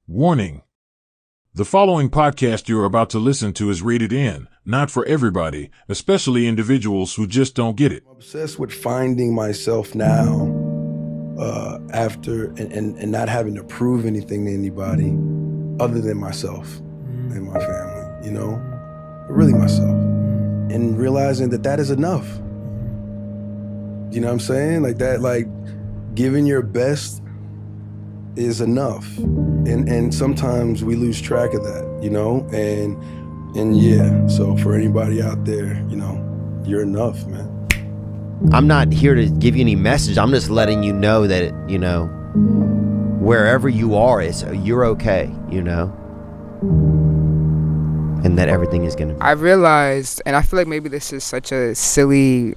Warning. The following podcast you're about to listen to is rated N, not for everybody, especially individuals who just don't get it. I'm obsessed with finding myself now after and not having to prove anything to anybody other than myself and my family, but really myself. And realizing that is enough. You know what I'm saying? Like that, like giving your best is enough. And sometimes we lose track of that, and yeah, so for anybody out there, you're enough, man. I'm not here to give you any message. I'm just letting you know that, wherever you are, you're okay, and that everything is going to be. I realized, and I feel like maybe this is such a silly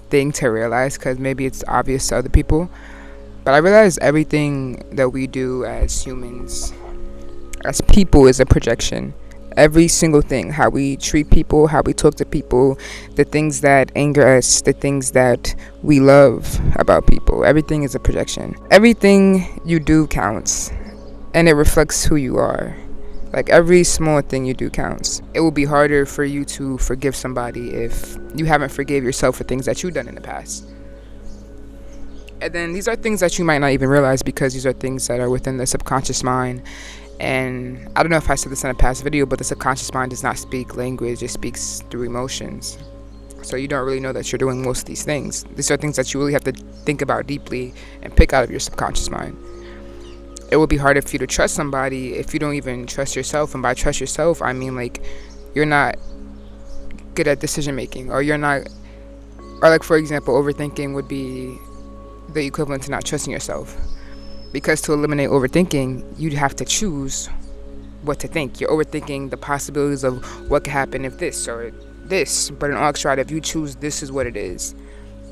thing to realize because maybe it's obvious to other people, but I realized everything that we do as humans, as people, is a projection. Every single thing, how we treat people, how we talk to people, the things that anger us, the things that we love about people, everything is a projection. Everything you do counts, and it reflects who you are. Like every small thing you do counts. It will be harder for you to forgive somebody if you haven't forgave yourself for things that you've done in the past. And then these are things that you might not even realize because these are things that are within the subconscious mind. And I don't know if I said this in a past video, but the subconscious mind does not speak language, it speaks through emotions. So you don't really know that you're doing most of these things. These are things that you really have to think about deeply and pick out of your subconscious mind. It will be harder for you to trust somebody if you don't even trust yourself. And by trust yourself, I mean like you're not good at decision making, or like for example, overthinking would be the equivalent to not trusting yourself. Because to eliminate overthinking, you'd have to choose what to think. You're overthinking the possibilities of what could happen if this or this. But in actuality, if you choose this is what it is,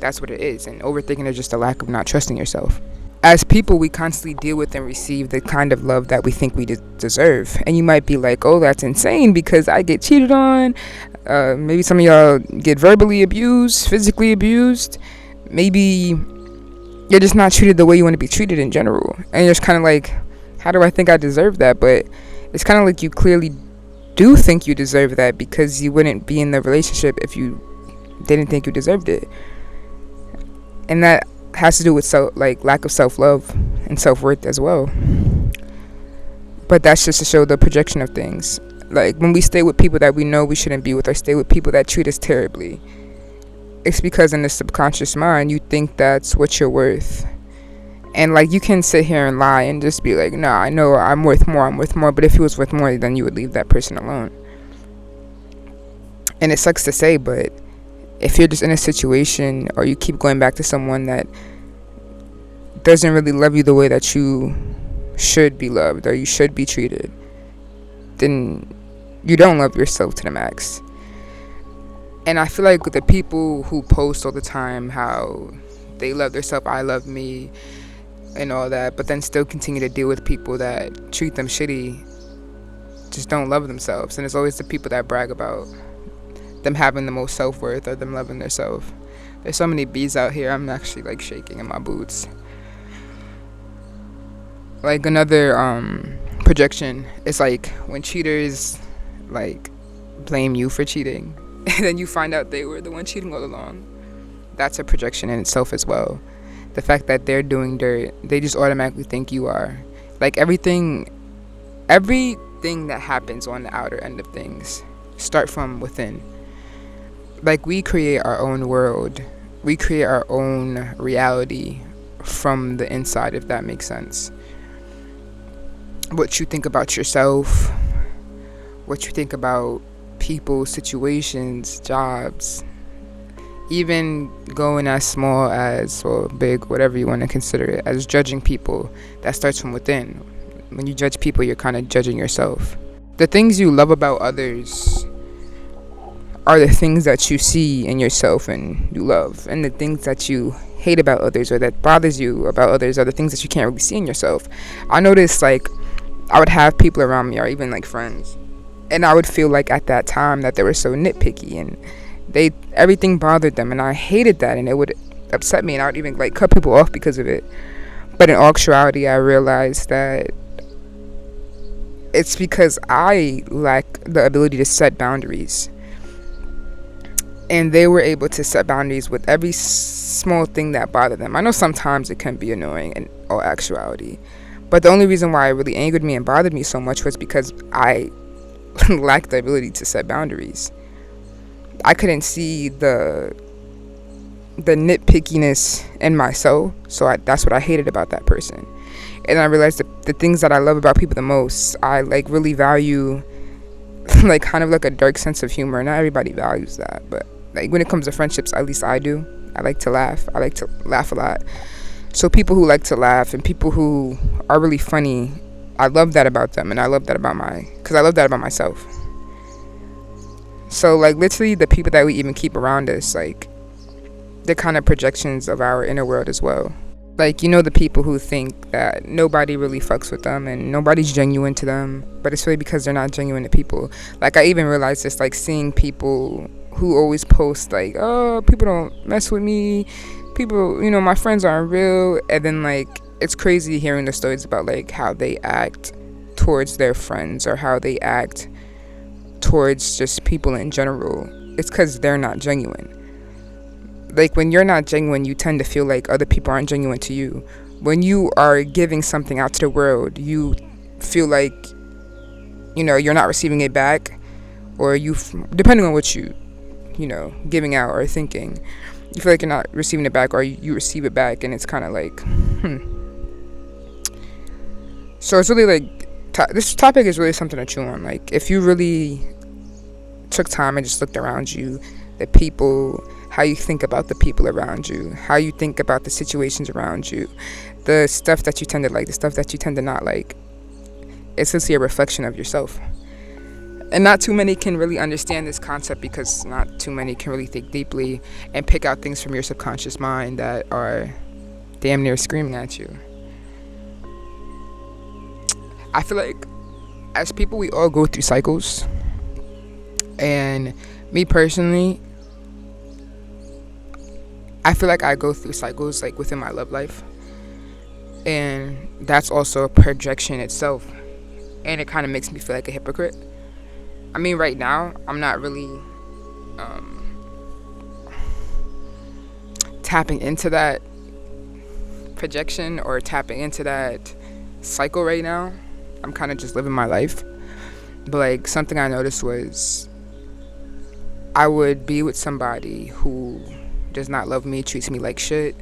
that's what it is. And overthinking is just a lack of not trusting yourself. As people, we constantly deal with and receive the kind of love that we think we deserve. And you might be like, oh, that's insane because I get cheated on. Maybe some of y'all get verbally abused, physically abused. Maybe you're just not treated the way you want to be treated in general. And you're just kind of like, how do I think I deserve that? But it's kind of like you clearly do think you deserve that because you wouldn't be in the relationship if you didn't think you deserved it. And that has to do with lack of self-love and self-worth as well. But that's just to show the projection of things. Like when we stay with people that we know we shouldn't be with, or stay with people that treat us terribly, it's because in the subconscious mind you think that's what you're worth. And like you can sit here and lie and just be like, nah, I know I'm worth more, but if you was worth more, then you would leave that person alone. And it sucks to say, but if you're just in a situation or you keep going back to someone that doesn't really love you the way that you should be loved or you should be treated, then you don't love yourself to the max. And I feel like with the people who post all the time how they love themselves, I love me, and all that, but then still continue to deal with people that treat them shitty, just don't love themselves. And it's always the people that brag about them having the most self-worth or them loving themselves. There's so many bees out here, I'm actually like shaking in my boots. Like another projection is like when cheaters like blame you for cheating. And then you find out they were the one cheating all along. That's a projection in itself as well. The fact that they're doing dirt, they just automatically think you are. Like everything that happens on the outer end of things start from within. Like we create our own world. We create our own reality from the inside, if that makes sense. What you think about yourself, what you think about people, situations, jobs, even going as small as or big, whatever you want to consider it, as judging people, that starts from within. When you judge people, you're kind of judging yourself. The things you love about others are the things that you see in yourself and you love, and the things that you hate about others or that bothers you about others are the things that you can't really see in yourself. I noticed like I would have people around me or even like friends, and I would feel like at that time that they were so nitpicky and everything bothered them, and I hated that, and it would upset me, and I would even like cut people off because of it. But in actuality, I realized that it's because I lack the ability to set boundaries. And they were able to set boundaries with every small thing that bothered them. I know sometimes it can be annoying in all actuality, but the only reason why it really angered me and bothered me so much was because I lacked the ability to set boundaries. I couldn't see the nitpickiness in myself, so that's what I hated about that person. And I realized that the things that I love about people the most, I like really value like kind of like a dark sense of humor. Not everybody values that, but like when it comes to friendships, at least I do. I like to laugh. I like to laugh a lot. So people who like to laugh and people who are really funny, I love that about them, and I love that about myself. So like literally the people that we even keep around us, like they're kind of projections of our inner world as well. Like, you know, the people who think that nobody really fucks with them and nobody's genuine to them, but it's really because they're not genuine to people. Like, I even realized this, like, seeing people who always post, like, oh, people don't mess with me, people, you know, my friends aren't real, and then, like, it's crazy hearing the stories about, like, how they act towards their friends or how they act towards just people in general. It's because they're not genuine. Like, when you're not genuine, you tend to feel like other people aren't genuine to you. When you are giving something out to the world, you feel like, you know, you're not receiving it back, or depending on what you know, giving out or thinking, you feel like you're not receiving it back, or you receive it back, and it's kind of like, So it's really like, this topic is really something to chew on. Like, if you really took time and just looked around you, the people, how you think about the people around you, how you think about the situations around you, the stuff that you tend to like, the stuff that you tend to not like, it's essentially a reflection of yourself. And not too many can really understand this concept, because not too many can really think deeply and pick out things from your subconscious mind that are damn near screaming at you. I feel like as people, we all go through cycles. And me personally, I feel like I go through cycles like within my love life, and that's also a projection itself, and it kind of makes me feel like a hypocrite. I mean, right now I'm not really tapping into that projection or tapping into that cycle right now. I'm kind of just living my life. But like, something I noticed was I would be with somebody who does not love me, treats me like shit,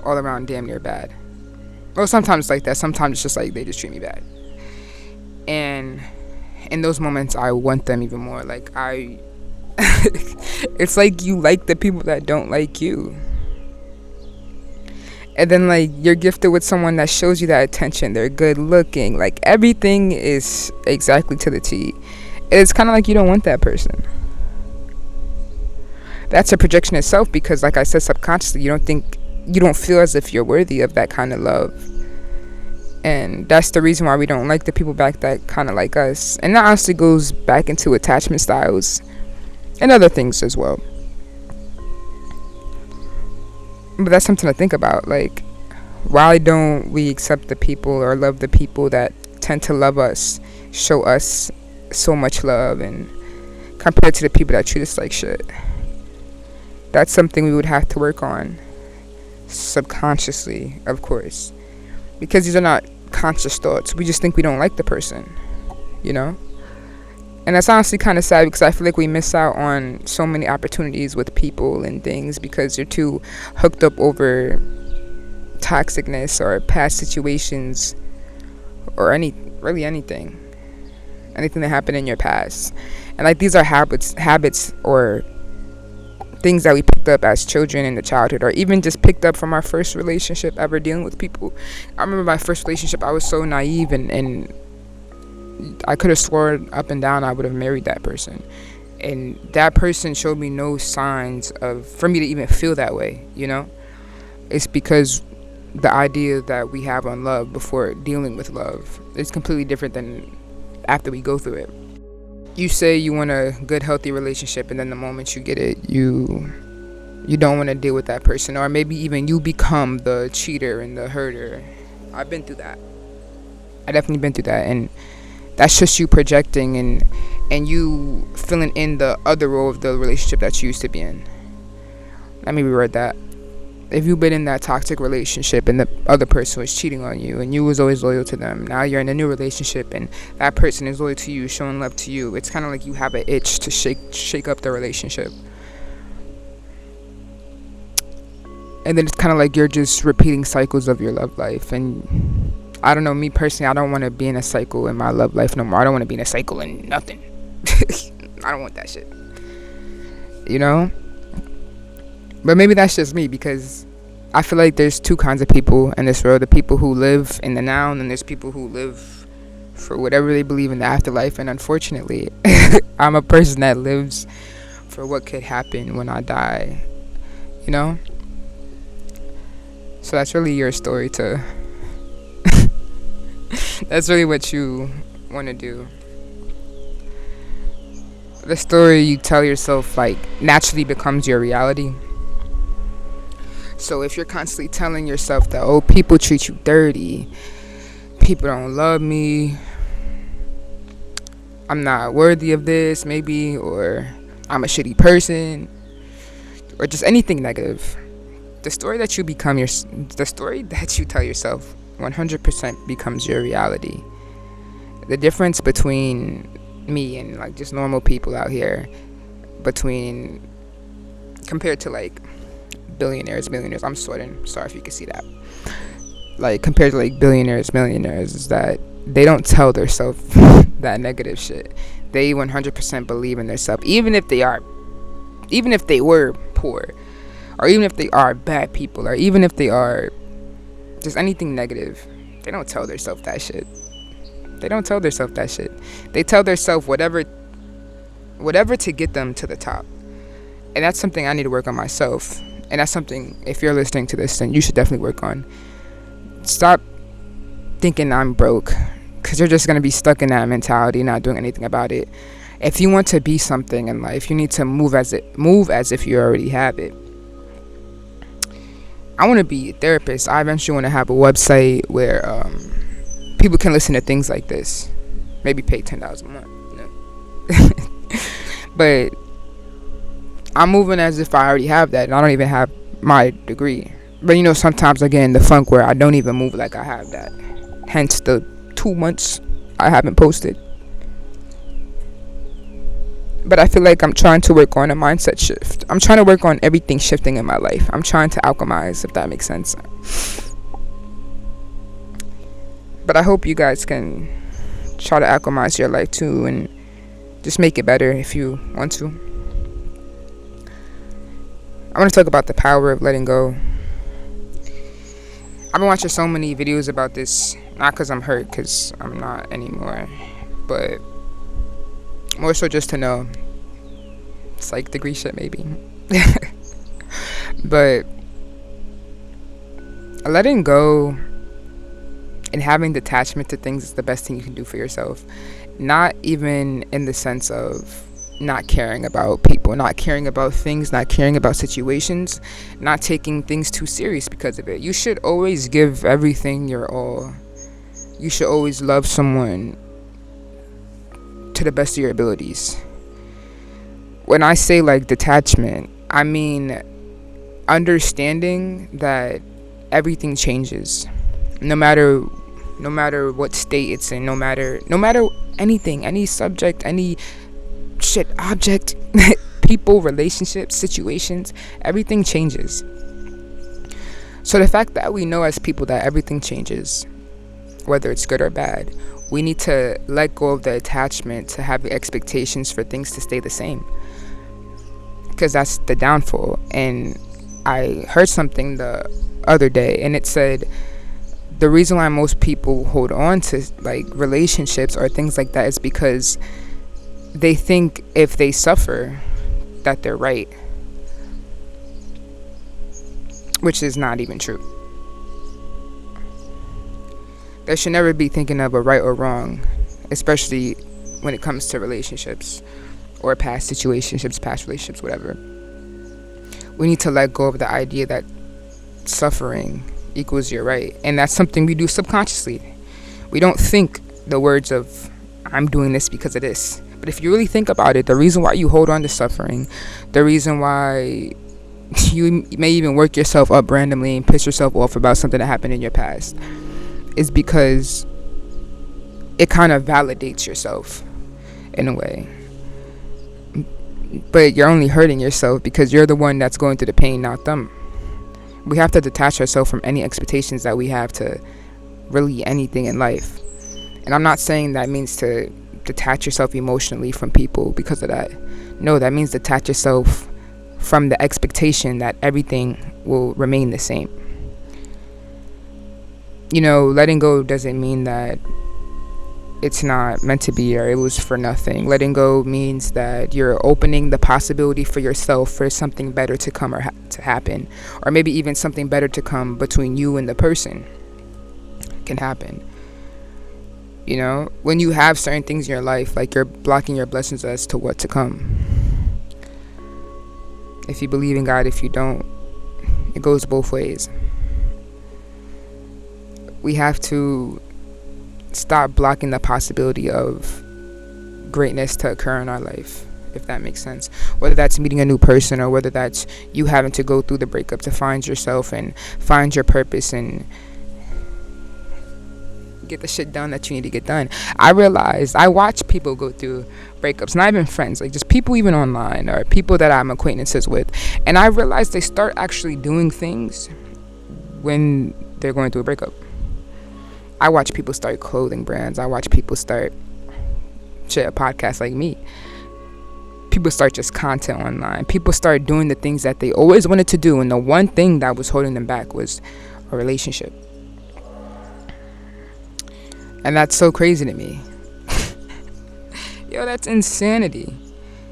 all around damn near bad. Well, sometimes it's like that. Sometimes it's just like they just treat me bad. And in those moments, I want them even more. Like, it's like you like the people that don't like you. And then, like, you're gifted with someone that shows you that attention. They're good looking. Like, everything is exactly to the T. It's kind of like you don't want that person. That's a projection itself, because like I said, subconsciously you don't feel as if you're worthy of that kind of love. And that's the reason why we don't like the people back that kind of like us. And that honestly goes back into attachment styles and other things as well. But that's something to think about. Like, why don't we accept the people or love the people that tend to love us, show us so much love, and compared to the people that treat us like shit? That's something we would have to work on subconsciously, of course, because these are not conscious thoughts. We just think we don't like the person, you know? And that's honestly kind of sad, because I feel like we miss out on so many opportunities with people and things because you're too hooked up over toxicness or past situations or anything that happened in your past. And like, these are habits or things that we picked up as children in the childhood, or even just picked up from our first relationship ever dealing with people. I remember my first relationship, I was so naive, and I could have sworn up and down I would have married that person. And that person showed me no signs for me to even feel that way, you know? It's because the idea that we have on love before dealing with love is completely different than after we go through it. You say you want a good, healthy relationship, and then the moment you get it, you don't want to deal with that person, or maybe even you become the cheater and the hurter. I've been through that. I definitely been through that, and that's just you projecting and you filling in the other role of the relationship that you used to be in. Let me reword that. If you've been in that toxic relationship and the other person was cheating on you and you was always loyal to them, now you're in a new relationship and that person is loyal to you, showing love to you, it's kind of like you have an itch to shake up the relationship. And then it's kind of like you're just repeating cycles of your love life. And I don't know, me personally, I don't want to be in a cycle in my love life no more. I don't want to be in a cycle in nothing. I don't want that shit, you know. But maybe that's just me, because I feel like there's two kinds of people in this world: the people who live in the now, and then there's people who live for whatever they believe in the afterlife. And unfortunately, I'm a person that lives for what could happen when I die, you know. So that's really your story to that's really what you want to do. The story you tell yourself, like, naturally becomes your reality. So if you're constantly telling yourself that, oh, people treat you dirty, people don't love me, I'm not worthy of this, maybe, or I'm a shitty person, or just anything negative, the story that you tell yourself 100% becomes your reality. The difference between me and like just normal people out here, compared to like billionaires, millionaires, I'm sweating, sorry if you can see that, like compared to like billionaires, millionaires, is that they don't tell themselves that negative shit. They 100% believe in themselves, even if they were poor, or even if they are bad people, or even if they are just anything negative. They don't tell themselves that shit. They tell themselves whatever to get them to the top. And that's something I need to work on myself. And that's something, if you're listening to this, then you should definitely work on. Stop thinking I'm broke, because you're just going to be stuck in that mentality, not doing anything about it. If you want to be something in life, you need to move as if you already have it. I want to be a therapist. I eventually want to have a website where people can listen to things like this. Maybe pay $10 a month. But I'm moving as if I already have that, and I don't even have my degree. But you know, sometimes I get in the funk where I don't even move like I have that. Hence the 2 months I haven't posted. But I feel like I'm trying to work on a mindset shift. I'm trying to work on everything shifting in my life. I'm trying to alchemize, if that makes sense. But I hope you guys can try to alchemize your life too, and just make it better if you want to. I want to talk about the power of letting go. I've been watching so many videos about this, not because I'm hurt, because I'm not anymore, but more so just to know. It's like degree shit, maybe. But letting go and having detachment to things is the best thing you can do for yourself. Not even in the sense of not caring about people, not caring about things, not caring about situations, not taking things too serious because of it. You should always give everything your all. You should always love someone to the best of your abilities. When I say like detachment, I mean understanding that everything changes. No matter what state it's in, no matter anything, any subject, any shit, object, people, relationships, situations, everything changes. So the fact that we know as people that everything changes, whether it's good or bad, we need to let go of the attachment to having expectations for things to stay the same, because that's the downfall. And I heard something the other day, and it said the reason why most people hold on to like relationships or things like that is because they think if they suffer that they're right, which is not even true. There should never be thinking of a right or wrong, especially when it comes to relationships or past situationships, past relationships, whatever. We need to let go of the idea that suffering equals you're right, and that's something we do subconsciously. We don't think the words of, I'm doing this because of this. But if you really think about it, the reason why you hold on to suffering, the reason why you may even work yourself up randomly and piss yourself off about something that happened in your past, is because it kind of validates yourself in a way. But you're only hurting yourself because you're the one that's going through the pain, not them. We have to detach ourselves from any expectations that we have to really anything in life. And I'm not saying that means to detach yourself emotionally from people because of that. No, that means detach yourself from the expectation that everything will remain the same. You know, letting go doesn't mean that it's not meant to be or it was for nothing. Letting go means that you're opening the possibility for yourself for something better to come or to happen, or maybe even something better to come between you and the person can happen. You know, when you have certain things in your life, like you're blocking your blessings as to what to come. If you believe in God, if you don't, it goes both ways. We have to stop blocking the possibility of greatness to occur in our life, if that makes sense. Whether that's meeting a new person, or whether that's you having to go through the breakup to find yourself and find your purpose and get the shit done that you need to get done. I realized I watch people go through breakups, not even friends, like just people even online or people that I'm acquaintances with, and I realized they start actually doing things when they're going through a breakup. I watch people start clothing brands. I watch people start a podcast like me. People start just content online. People start doing the things that they always wanted to do, and the one thing that was holding them back was a relationship. And that's so crazy to me. Yo, that's insanity.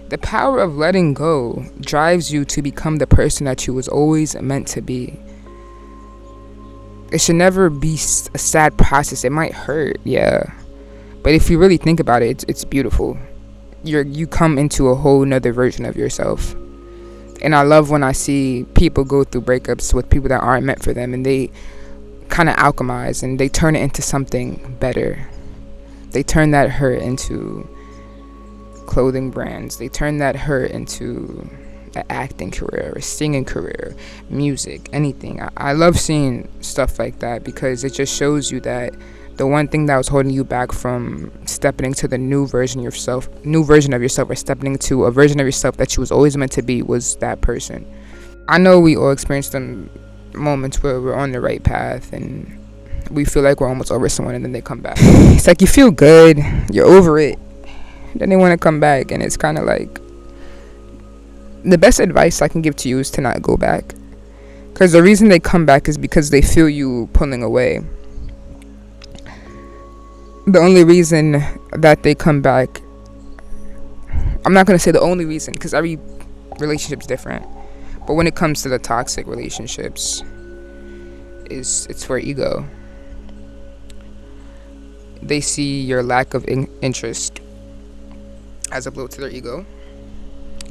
The power of letting go drives you to become the person that you was always meant to be. It should never be a sad process. It might hurt, yeah. But if you really think about it, it's beautiful. You come into a whole nother version of yourself. And I love when I see people go through breakups with people that aren't meant for them, and they kind of alchemize and they turn it into something better. They turn that hurt into clothing brands. They turn that hurt into an acting career, a singing career, music, anything. I love seeing stuff like that because it just shows you that the one thing that was holding you back from stepping into the new version of yourself, or stepping into a version of yourself that you was always meant to be, was that person. I know we all experience them moments where we're on the right path and we feel like we're almost over someone, and then they come back. It's like you feel good, you're over it, then they want to come back, and it's kind of like, the best advice I can give to you is to not go back, because the reason they come back is because they feel you pulling away. The only reason that they come back, I'm not going to say the only reason, because every relationship's different, but when it comes to the toxic relationships, it's for ego. They see your lack of interest as a blow to their ego,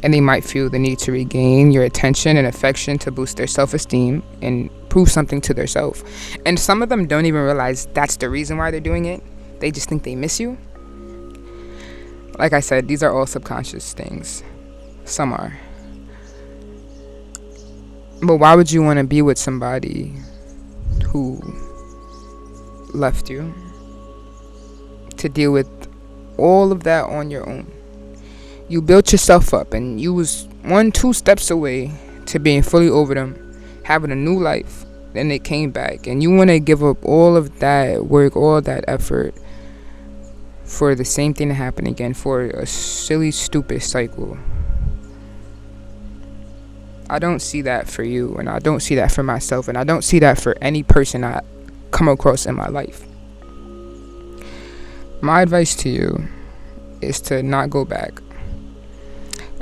and they might feel the need to regain your attention and affection to boost their self-esteem and prove something to themselves. And some of them don't even realize that's the reason why they're doing it. They just think they miss you. Like I said, these are all subconscious things. Some are. But why would you want to be with somebody who left you to deal with all of that on your own? You built yourself up, and you was 1-2 steps away to being fully over them, having a new life. Then they came back, and you want to give up all of that work, all that effort for the same thing to happen again, for a silly, stupid cycle. I don't see that for you, and I don't see that for myself, and I don't see that for any person I come across in my life. My advice to you is to not go back.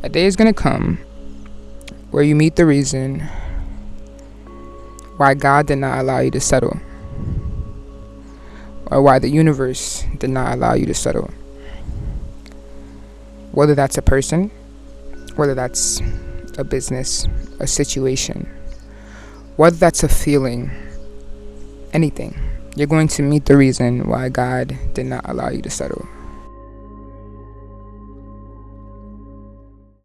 A day is going to come where you meet the reason why God did not allow you to settle, or why the universe did not allow you to settle. Whether that's a person, whether that's a business, a situation, whether that's a feeling, anything. you're going to meet the reason why God did not allow you to settle.